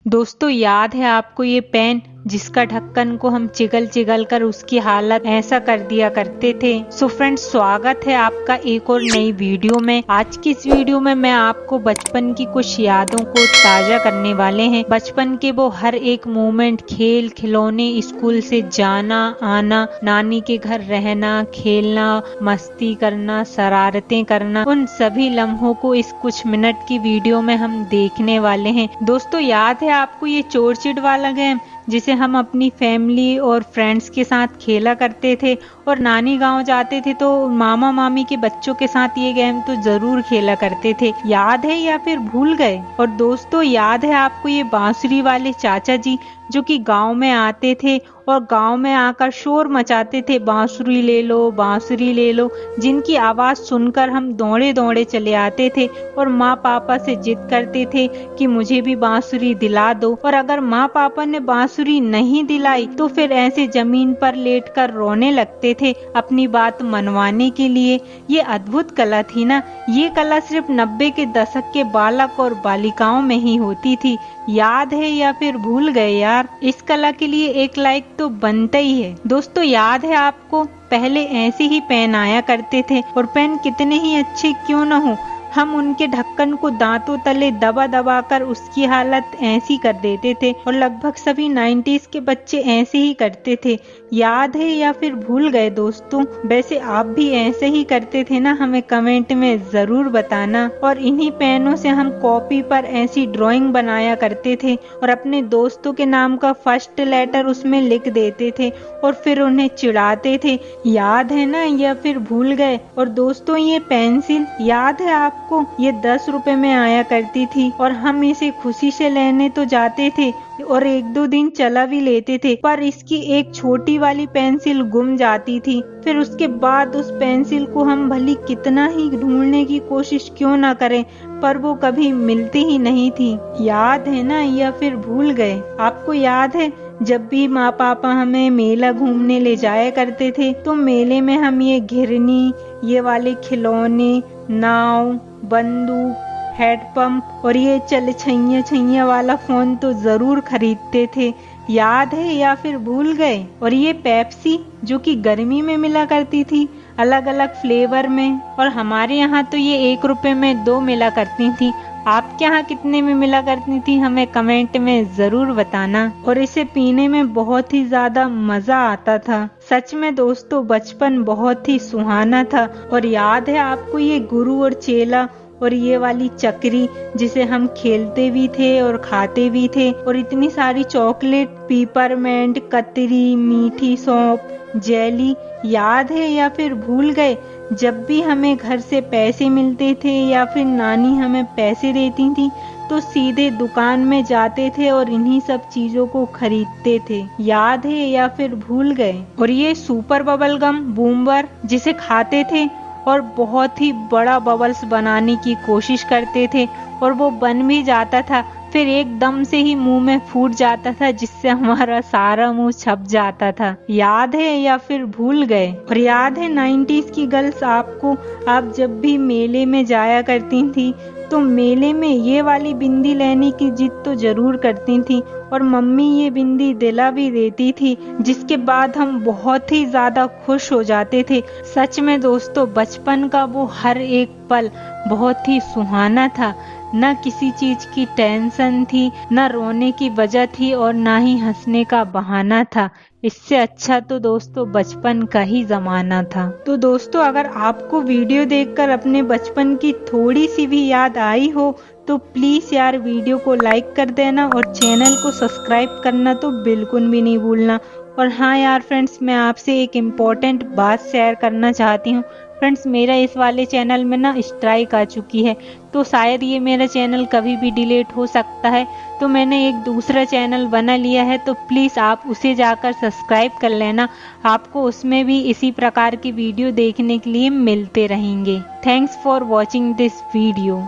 दोस्तों याद है आपको ये पेन जिसका ढक्कन को हम चिगल चिगल कर उसकी हालत ऐसा कर दिया करते थे। सो फ्रेंड्स, स्वागत है आपका एक और नई वीडियो में। आज की इस वीडियो में मैं आपको बचपन की कुछ यादों को ताजा करने वाले हैं। बचपन के वो हर एक मोमेंट, खेल खिलौने, स्कूल से जाना आना, नानी के घर रहना, खेलना, मस्ती करना, शरारतें करना, उन सभी लम्हों को इस कुछ मिनट की वीडियो में हम देखने वाले हैं। दोस्तों याद है आपको ये चोर चिट वाला गेम जिसे हम अपनी फैमिली और फ्रेंड्स के साथ खेला करते थे, और नानी गांव जाते थे तो मामा मामी के बच्चों के साथ ये गेम तो जरूर खेला करते थे। याद है या फिर भूल गए? और दोस्तों याद है आपको ये बांसुरी वाले चाचा जी जो कि गांव में आते थे और गांव में आकर शोर मचाते थे, बांसुरी ले लो बांसुरी ले लो, जिनकी आवाज सुनकर हम दौड़े दौड़े चले आते थे और माँ पापा से जिद करते थे कि मुझे भी बांसुरी दिला दो। और अगर माँ पापा ने बांसुरी नहीं दिलाई तो फिर ऐसे जमीन पर लेटकर रोने लगते थे अपनी बात मनवाने के लिए। ये अद्भुत कला थी ना। ये कला सिर्फ 90 के दशक के बालक और बालिकाओं में ही होती थी। याद है या फिर भूल गए यार? इस कला के लिए एक लाइक तो बनता ही है। दोस्तों याद है आपको पहले ऐसे ही पेन आया करते थे, और पेन कितने ही अच्छे क्यों न हो, हम उनके ढक्कन को दांतों तले दबा दबा कर उसकी हालत ऐसी कर देते थे, और लगभग सभी 90s के बच्चे ऐसे ही करते थे। याद है या फिर भूल गए दोस्तों? वैसे आप भी ऐसे ही करते थे ना? हमें कमेंट में जरूर बताना। और इन्हीं पेनों से हम कॉपी पर ऐसी ड्राइंग बनाया करते थे और अपने दोस्तों के नाम का फर्स्ट लेटर उसमें लिख देते थे और फिर उन्हें चिढ़ाते थे। याद है ना या फिर भूल गए? और दोस्तों ये पेंसिल याद है आपको? ये 10 रुपए में आया करती थी और हम इसे खुशी से लेने तो जाते थे और एक दो दिन चला भी लेते थे, पर इसकी एक छोटी वाली पेंसिल गुम जाती थी। फिर उसके बाद उस पेंसिल को हम भली कितना ही ढूंढने की कोशिश क्यों ना करें, पर वो कभी मिलती ही नहीं थी। याद है ना या फिर भूल गए? आपको याद है जब भी माँ पापा हमें मेला घूमने ले जाया करते थे तो मेले में हम ये घिरनी, ये वाले खिलौने, नाव, बंदूक, हैंडपंप और ये चल छैया छैया वाला फोन तो जरूर खरीदते थे। याद है या फिर भूल गए? और ये पेप्सी जो कि गर्मी में मिला करती थी अलग अलग फ्लेवर में, और हमारे यहाँ तो ये 1 रुपए में 2 मिला करती थी। आपके यहाँ कितने में मिला करती थी? हमें कमेंट में जरूर बताना। और इसे पीने में बहुत ही ज्यादा मजा आता था। सच में दोस्तों बचपन बहुत ही सुहाना था। और याद है आपको ये गुरु और चेला और ये वाली चक्री जिसे हम खेलते भी थे और खाते भी थे, और इतनी सारी चॉकलेट, पीपरमेंट, कतरी, मीठी सौंफ, जेली। याद है या फिर भूल गए? जब भी हमें घर से पैसे मिलते थे या फिर नानी हमें पैसे देती थी तो सीधे दुकान में जाते थे और इन्हीं सब चीजों को खरीदते थे। याद है या फिर भूल गए? और ये सुपर बबल गम बूमबर जिसे खाते थे और बहुत ही बड़ा बबल्स बनाने की कोशिश करते थे और वो बन भी जाता था, फिर एकदम से ही मुंह में फूट जाता था जिससे हमारा सारा मुंह छप जाता था। याद है या फिर भूल गए? और याद है 90s की गर्ल्स आपको, आप जब भी मेले में जाया करती थी तो मेले में ये वाली बिंदी लेने की जिद तो जरूर करती थी, और मम्मी ये बिंदी दिला भी देती थी, जिसके बाद हम बहुत ही ज्यादा खुश हो जाते थे। सच में दोस्तों बचपन का वो हर एक पल बहुत ही सुहाना था। न किसी चीज की टेंशन थी, न रोने की वजह थी और न ही हंसने का बहाना था। इससे अच्छा तो दोस्तों बचपन का ही जमाना था। तो दोस्तों अगर आपको वीडियो देखकर अपने बचपन की थोड़ी सी भी याद आई हो तो प्लीज यार वीडियो को लाइक कर देना और चैनल को सब्सक्राइब करना तो बिल्कुल भी नहीं भूलना। और हाँ यार फ्रेंड्स, मैं आपसे एक इम्पोर्टेंट बात शेयर करना चाहती हूँ। फ्रेंड्स मेरा इस वाले चैनल में ना स्ट्राइक आ चुकी है, तो शायद ये मेरा चैनल कभी भी डिलीट हो सकता है, तो मैंने एक दूसरा चैनल बना लिया है, तो प्लीज़ आप उसे जाकर सब्सक्राइब कर लेना। आपको उसमें भी इसी प्रकार की वीडियो देखने के लिए मिलते रहेंगे। Thanks for watching this video.